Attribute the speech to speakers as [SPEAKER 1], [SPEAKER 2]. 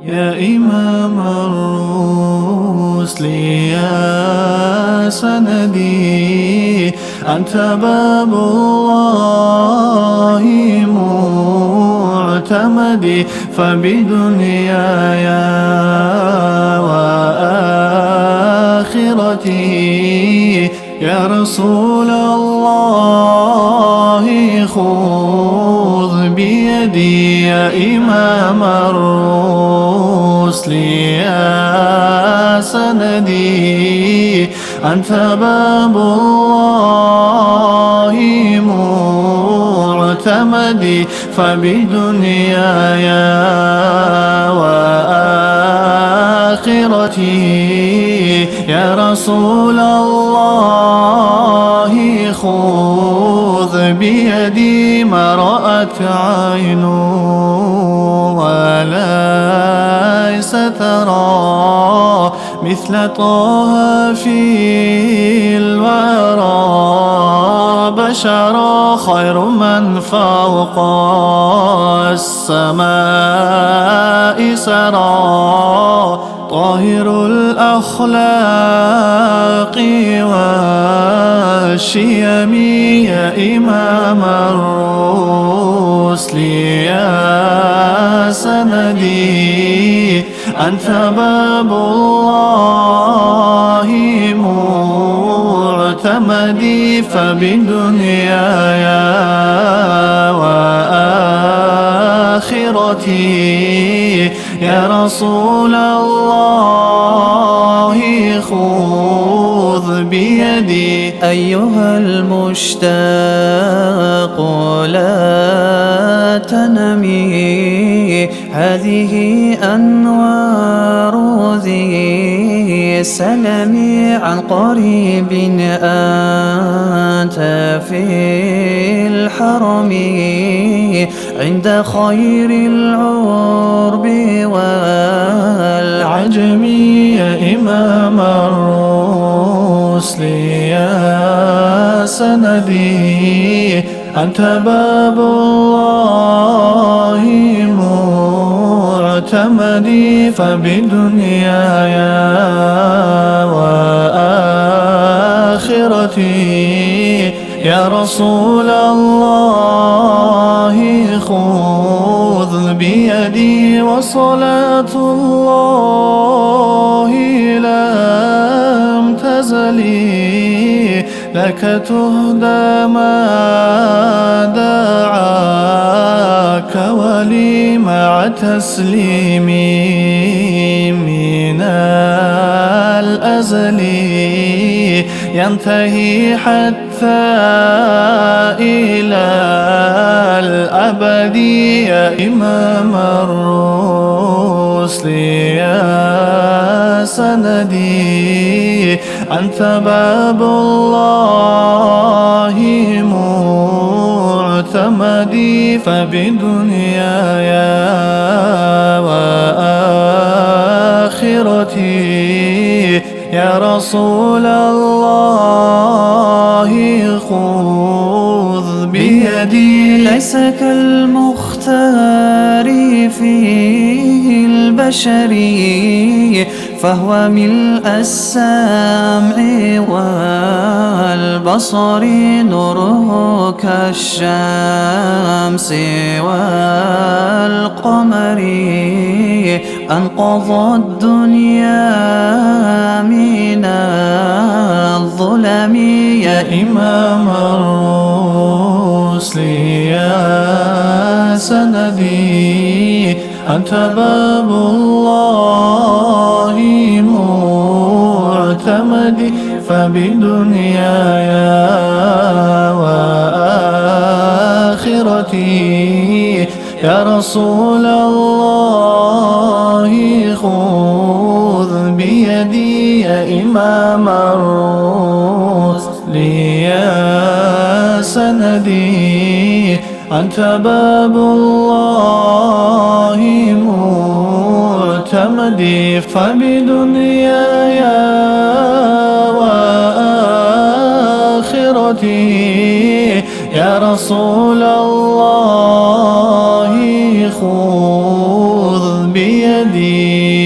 [SPEAKER 1] يا إمام الرسل يا سندي، أنت باب الله معتمدي، فبدنياي وآخرتي يا رسول الله خذ بيدي. يا إمام الرسل يا سندي، أنت باب الله معتمدي، فبدنياي وآخرتي يا رسول الله خذ بيدي. ما رأت عين وليس ترى مثل طه في الورى بشرا، خير من فوق السماء سرى، طاهر الأخلاق والشيم. يا إمام الرسل يا سندي، أنت باب الله معتمدي، فبدنياي وآخرتي يا رسول الله خذ بيدي. أيها المشتاق لا تنمي، هذه أنوار ذي سلمي، عن قريب أنت في الحرم عند خير العرب والعجم. يا إمام الرسل يا سندي، أنت باب الله معتمدي، فبدنياي وآخرتي يا رسول الله خذ بيدي. وصلاة الله لم تزلي لك تهدى ما دعاك ولي، مع تسليمي من الأزل ينتهي حتى إلى الأبد. يا إمام الرسل يا سندي، أنت باب الله معتمدي، فبدنياي وآخرتي يا رسول الله خذ بيدي. ليس كالمختار في البشر، فهو ملء السمع والبصر، نوره كالشمس والقمر، أنقذ الدنيا من الظلم. يا إمام الرسل يا سندي، أنت باب الله معتمدي، فبدنياي وآخرتي يا رسول الله خذ بيدي. يا إمام الرسل يا سندي، أنت باب الله معتمدي، فبدنياي وآخرتي يا رسول الله خذ بيدي. يدي